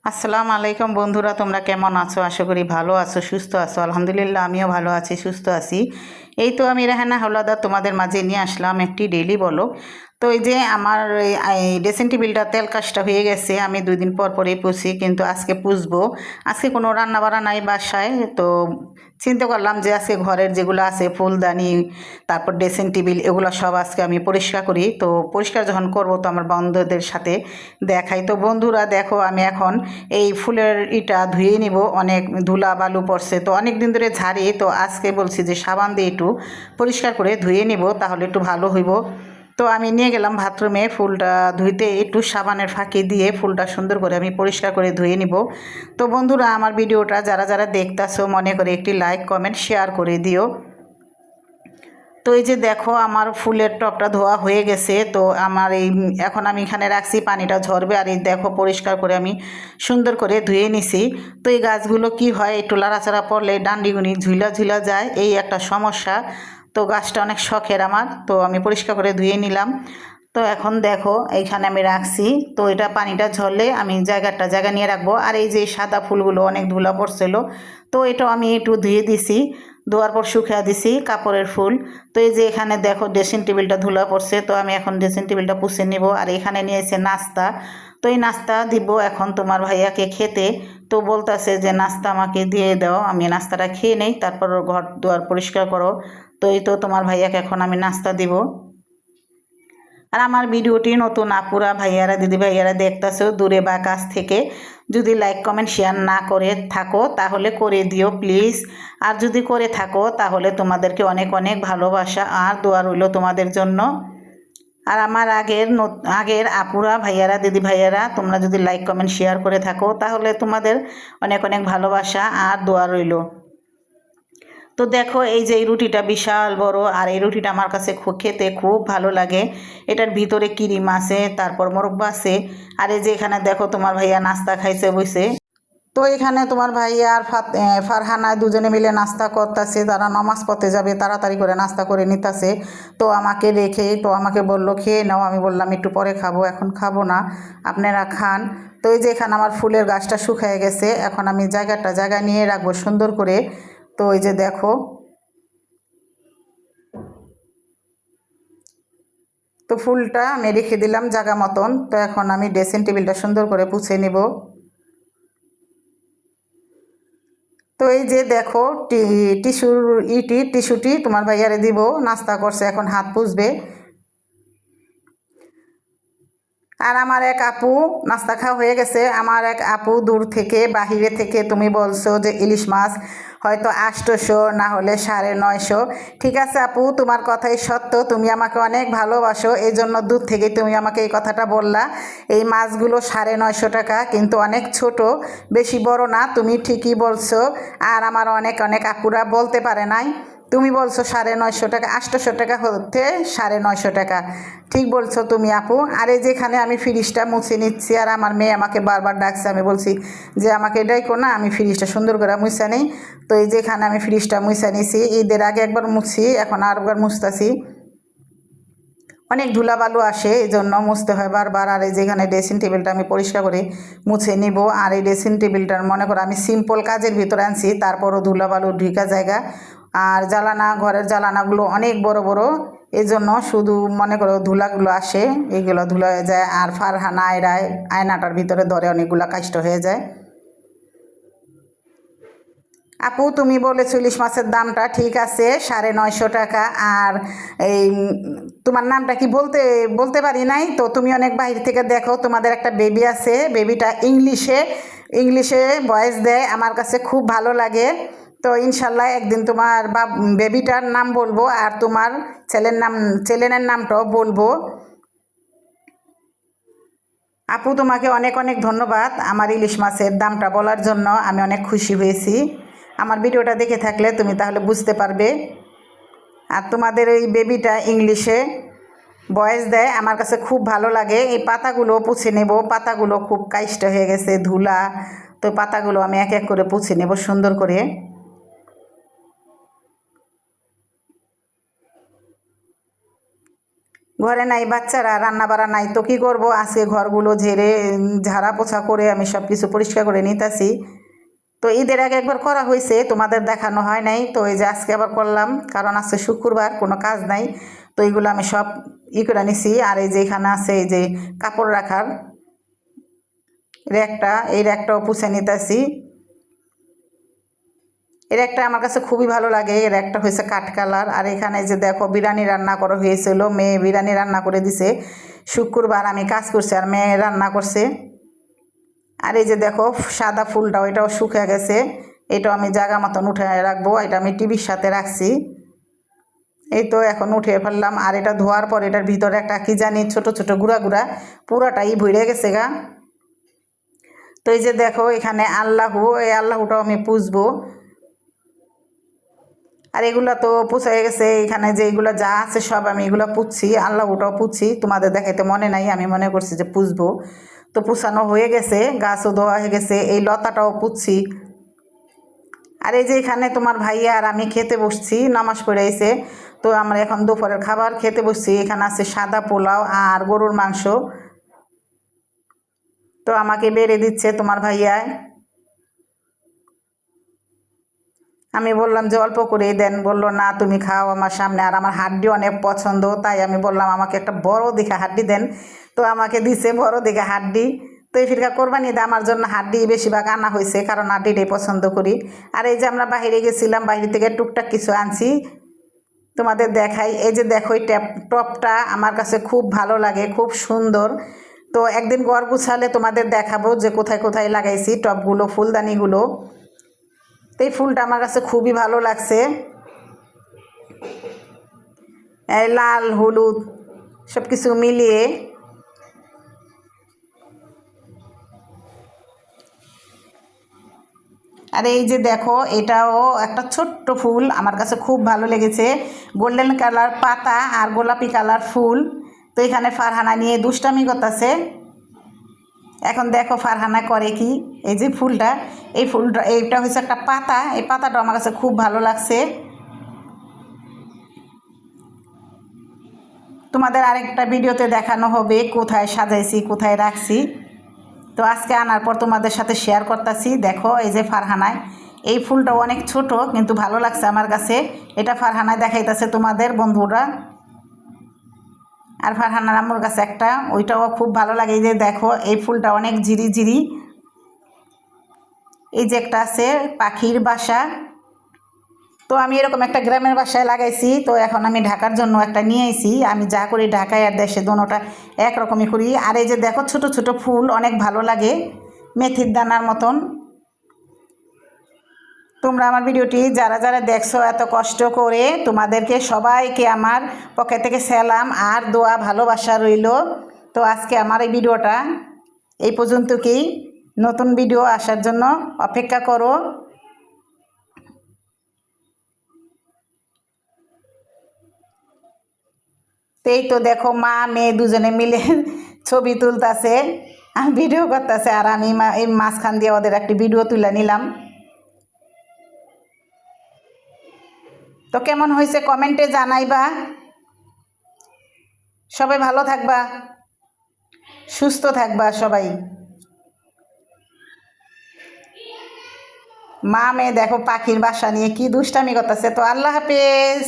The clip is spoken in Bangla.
আসসালামু আলাইকুম বন্ধুরা, তোমরা কেমন আছো? আশা করি ভালো আছো, সুস্থ আছো। আলহামদুলিল্লাহ আমিও ভালো আছি, সুস্থ আছি। এই তো আমি রেহানা হাওলাদার তোমাদের মাঝে নিয়ে আসলাম একটি ডেইলি ব্লগ। তো এই যে আমার এই ড্রেসিং টেবিলটা তেল কাজটা হয়ে গেছে, আমি 2 দিন পর পরেই পুষি, কিন্তু আজকে পুষবো। আজকে কোনো রান্না বান্না নাই বাসায়, তো চিন্তা করলাম যে আজকে ঘরের যেগুলো আছে ফুলদানি, তারপর ড্রেসিং টেবিল, এগুলো সব আজকে আমি পরিষ্কার করি। তো পরিষ্কার যখন করব তো আমার বন্ধুদের সাথে দেখাই। তো বন্ধুরা দেখো, আমি এখন এই ফুলের ইটা ধুয়ে নিব, অনেক ধুলা বালু পড়ছে, তো অনেক দিন ধরে ঝাড়ি, তো আজকে বলছি যে সাবান দিয়ে একটু পরিষ্কার করে ধুয়ে নিব, তাহলে একটু ভালো হইব। তো আমি নিয়ে গেলাম বাথরুমে ফুলটা ধুইতে, একটু সাবানের ফাঁকি দিয়ে ফুলটা সুন্দর করে আমি পরিষ্কার করে ধুয়ে নিব। তো বন্ধুরা, আমার ভিডিওটা যারা যারা দেখতাছো মনে করে একটি লাইক কমেন্ট শেয়ার করে দিও। তো এই যে দেখো, আমার ফুলের টবটা ধোয়া হয়ে গেছে। তো আমার এই এখন আমি এখানে রাখছি, পানিটা ঝরবে। আর এই দেখো, পরিষ্কার করে আমি সুন্দর করে ধুয়ে নিছি। তো এই গাছগুলো কি হয়, একটু লাড়াচাড়া পড়লে ডান্ডিগুনি ঝুলা ঝুলা যায়, এই একটা সমস্যা। তো গাছটা অনেক শখের আমার, তো আমি পরিষ্কার করে ধুয়ে নিলাম। তো এখন দেখো, এইখানে আমি রাখছি। তো এটা পানিটা ঝরলে আমি জায়গা নিয়ে রাখবো। আর এই যে সাদা ফুলগুলো অনেক ধুলা পড়ছিল, তো এটাও আমি একটু ধুয়ে দিছি, ধোয়ার পর শুকিয়ে দিছি কাপড়ের ফুল। তো এই যে এখানে দেখো ড্রেসিং টেবিলটা ধুলা পড়ছে, তো আমি এখন ড্রেসিং টেবিলটা পুষে নিব। আর এখানে নিয়েছে নাস্তা, তো এই নাস্তা দিব এখন তোমার ভাইয়াকে খেতে। তো বলতেছে যে নাস্তা আমাকে দিয়ে দাও, আমি নাস্তাটা খেয়ে নেই, তারপর ঘর দুয়ার পরিষ্কার করো। তো এই তো তোমার ভাইয়াকে এখন আমি নাস্তা দিব। আর আমার ভিডিওটি নতুন আপুরা ভাইয়ারা দিদি ভাইয়ারা দেখতেছো দূরে বা কাছ থেকে, যদি লাইক কমেন্ট শেয়ার না করে থাকো তাহলে করে দিও প্লিজ। আর যদি করে থাকো তাহলে তোমাদেরকে অনেক অনেক ভালোবাসা আর দোয়া রইল তোমাদের জন্য। আর আমার আগের আপুরা ভাইয়ারা দিদি ভাইয়ারা, তোমরা যদি লাইক কমেন্ট শেয়ার করে থাকো তাহলে তোমাদের অনেক অনেক ভালোবাসা আর দোয়া রইল। তো দেখো, এই যে এই রুটিটা বিশাল বড়, আর এই রুটিটা আমার কাছে খেতে খুব ভালো লাগে। এটার ভিতরে ক্রিম আছে, তারপর মোরব্বা আছে। আর এই যে এখানে দেখো, তোমার ভাইয়া নাস্তা খাইছে বইছে। তো এখানে তোমার ভাইয়া আর ফারহানা দুজনে মিলে নাস্তা করতেছে, তারা নামাজ পড়তে যাবে, তাড়াতাড়ি করে নাস্তা করে নিতেছে। তো আমাকে রেখে, তো আমাকে বললো খেয়ে নাও, আমি বললাম একটু পরে খাবো, এখন খাবো না, আপনারা খান। তো এই যে এখানে আমার ফুলের গাছটা শুকিয়ে গেছে, এখন আমি জায়গা নিয়ে রাখবো সুন্দর করে। তো এই যে দেখো, তো ফুলটা আমি রেখে দিলাম জায়গা মতন। তো এখন আমি ড্রেসিং টেবিলটা সুন্দর করে পুছে নিব। তো এই যে দেখো, টিস্যুটি তোমার ভাইয়ারে দিব, নাস্তা করছে, এখন হাত পুছবে। আর আমার এক আপু নাস্তা খাওয়া হয়ে গেছে। আমার এক আপু দূর থেকে বাহিরে থেকে, তুমি বলছো যে ইলিশ মাছ হয়তো 800 না হলে 950। ঠিক আছে আপু, তোমার কথাই সত্য, তুমি আমাকে অনেক ভালোবাসো, এই জন্য দূর থেকে তুমি আমাকে এই কথাটা বললা। এই মাছগুলো 950 টাকা, কিন্তু অনেক ছোট, বেশি বড় না, তুমি ঠিকই বলছো। আর আমার অনেক অনেক আপুরা বলতে পারে নাই, তুমি বলছো 950 টাকা, 800 টাকা হতে 950 টাকা। ঠিক বলছো তুমি আপু। আর এই যেখানে আমি ফ্রিজটা মুছে নিচ্ছি, আর আমার মেয়ে আমাকে বারবার ডাকছে, আমি বলছি যে আমাকে ডাইকো না, আমি ফ্রিজটা সুন্দর করে মুছে নিই। তো এই যেখানে আমি ফ্রিজটা মুছে নিছি, ঈদের আগে একবার মুছি, এখন আর একবার মুছতেছি। অনেক ধুলাবালু আসে, এই জন্য মুছতে হয় বারবার। আর এই যেখানে ড্রেসিং টেবিলটা আমি পরিষ্কার করে মুছে নিব। আর এই ড্রেসিং টেবিলটার মনে করো আমি সিম্পল কাজের ভিতরে আনছি, তারপরও ধুলাবালু ঢুকা জায়গা। আর ঘরের জ্বালানাগুলো অনেক বড় বড়, এই জন্য শুধু মনে করো ধুলাগুলো আসে, এইগুলো ধুলা হয়ে যায়। আর ফারহানা আয়নাটার ভিতরে ধরে অনেকগুলো কাষ্ট হয়ে যায়। আপু তুমি বলেছো ইলিশ মাছের দামটা ঠিক আছে 950 টাকা। আর এই তোমার নামটা কি বলতে বলতে পারি নাই, তো তুমি অনেক বাইরে থেকে দেখো, তোমাদের একটা বেবি আছে, বেবিটা ইংলিশে ভয়েস দেয়, আমার কাছে খুব ভালো লাগে। তো ইনশাল্লাহ একদিন তোমার বেবিটার নাম বলবো, আর তোমার ছেলের নামটাও বলবো। আপু তোমাকে অনেক অনেক ধন্যবাদ আমার ইলিশ মাছের দামটা বলার জন্য, আমি অনেক খুশি হয়েছি। আমার ভিডিওটা দেখে থাকলে তুমি তাহলে বুঝতে পারবে। আর তোমাদের এই বেবিটা ইংলিশে ভয়েস দেয়, আমার কাছে খুব ভালো লাগে। এই পাতাগুলো পুছে নেব, পাতাগুলো খুব কাইষ্ট হয়ে গেছে ধুলা, তো পাতাগুলো আমি এক এক করে পুছে নেব সুন্দর করে। ঘরে নাই বাচ্চারা, রান্না বাড়া নাই, তো কী করবো, আজকে ঘরগুলো ঝেড়ে ঝাড়া পোছা করে আমি সব কিছু পরিষ্কার করে নিতেছি। তো ঈদের আগে একবার করা হয়েছে, তোমাদের দেখানো হয় নাই, তো এই যে আজকে আবার করলাম, কারণ আজকে শুক্রবার, কোনো কাজ নাই। তো এইগুলো আমি সব করে নিছি। আর এই যে এখানে আছে এই যে কাপড় রাখার র্যাকটা, এই র্যাকটাও পুছে নিতেছি। এর একটা আমার কাছে খুবই ভালো লাগে, এর একটা হয়েছে কাঠ কালার। আর এখানে যে দেখো বিরিয়ানি রান্না করা হয়েছিল, মেয়ে বিরিয়ানি রান্না করে দিছে। শুক্রবার আমি কাজ করছি আর মেয়ে রান্না করছে। আর এই যে দেখো সাদা ফুলটাও, এটাও শুকিয়ে গেছে, এটাও আমি জায়গা মতন উঠে রাখবো। এটা আমি টিভির সাথে রাখছি। এই তো এখন উঠিয়ে ফেললাম। আর এটা ধোয়ার পর এটার ভিতরে একটা কি জানি ছোট ছোট গুঁড়া গুঁড়া পুরাটাই ভরে গেছে গা। তো এই যে দেখো এখানে আল্লাহু, এই আল্লাহুটাও আমি পুষবো। আর এগুলো তো পুছা হয়ে গেছে, এখানে যে এগুলো যা আছে সব আমি এগুলো পুছছি, আল্লাহটাও পুছছি। তোমাদের দেখাইতে মনে নাই, আমি মনে করছি যে পুষবো। তো পুছানো হয়ে গেছে, গাছও ধোয়া হয়ে গেছে, এই লতাটাও পুছছি। আর এই যে এখানে তোমার ভাইয়া আর আমি খেতে বসছি, নামাজ পড়ে এসে। তো আমরা এখন দুপুরের খাবার খেতে বসছি। এখানে আছে সাদা পোলাও আর গরুর মাংস। তো আমাকে বেড়ে দিচ্ছে তোমার ভাইয়া। আমি বললাম যে অল্প করেই দেন, বললো না তুমি খাও আমার সামনে। আর আমার হাড্ডি অনেক পছন্দ, তাই আমি বললাম আমাকে একটা বড় দেখে হাড্ডি দেন। তো আমাকে দিছে বড় দেখে হাড্ডি। তো এই ফিরকা কোরবানি দিয়ে আমার জন্য হাড্ডি বেশিরভাগ আনা হয়েছে, কারণ হাড্ডিটাই পছন্দ করি। আর এই যে আমরা বাইরে গেছিলাম, বাইরে থেকে টুকটাক কিছু আনছি, তোমাদের দেখাই। এই যে দেখো এই টপটা আমার কাছে খুব ভালো লাগে, খুব সুন্দর। তো একদিন ঘর গুছালে তোমাদের দেখাবো যে কোথায় কোথায় লাগাইছি টপগুলো, ফুলদানিগুলো। তো এই ফুলটা আমার কাছে খুবই ভালো লাগছে, এই লাল হলুদ সব কিছু মিলিয়ে। আর এই যে দেখো এটাও একটা ছোট্ট ফুল, আমার কাছে খুব ভালো লেগেছে, গোল্ডেন কালার পাতা আর গোলাপি কালার ফুল। তো এখানে ফারহানা নিয়ে দুষ্টামি করতেছে। এখন দেখো ফারহানা করে কি, এই যে ফুলটা, এই ফুলটা এইটা হচ্ছে একটা পাতা, এই পাতাটা আমার কাছে খুব ভালো লাগছে। তোমাদের আরেকটা ভিডিওতে দেখানো হবে কোথায় সাজাইছি, কোথায় রাখছি। তো আজকে আনার পর তোমাদের সাথে শেয়ার করতেছি। দেখো এই যে ফারহানায়, এই ফুলটা অনেক ছোট কিন্তু ভালো লাগছে আমার কাছে। এটা ফারহানায় দেখাইতেছে তোমাদের বন্ধুরা। আর ফারহানার আমার কাছে একটা, ওইটাও খুব ভালো লাগে। এই যে দেখো এই ফুলটা অনেক ঝিরি ঝিরি। এই যে একটা আছে পাখির বাসা, তো আমি এরকম একটা গ্রামের বাসায় লাগাইছি। তো এখন আমি ঢাকার জন্য একটা নিয়ে আইছি। আমি যা করি ঢাকায় আর দেশে দোনোটা একরকমই করি। আর এই যে দেখো ছোট ছোট ফুল অনেক ভালো লাগে, মেথির দানার মতন। তোমরা আমার ভিডিওটি যারা যারা দেখছো এত কষ্ট করে, তোমাদেরকে সবাইকে আমার পকেট থেকে সালাম আর দোয়া ভালোবাসা রইল। তো আজকে আমার এই ভিডিওটা এই পর্যন্তই। নতুন ভিডিও আসার জন্য অপেক্ষা করো। তো এই তো দেখো মা মেয়ে দুজনে মিলে ছবি তুলতেছে আর ভিডিও করতেছে, আর আমি এই মাঝখান দিয়ে ওদের একটি ভিডিও তুলে নিলাম। তো কেমন হয়েছে কমেন্টে জানাইবা। সবাই ভালো থাকবা, সুস্থ থাকবা সবাই। মা মেয়ে দেখো পাখির বাসা নিয়ে কি দুষ্টামি করতেছে। তো আল্লাহ হাফেজ।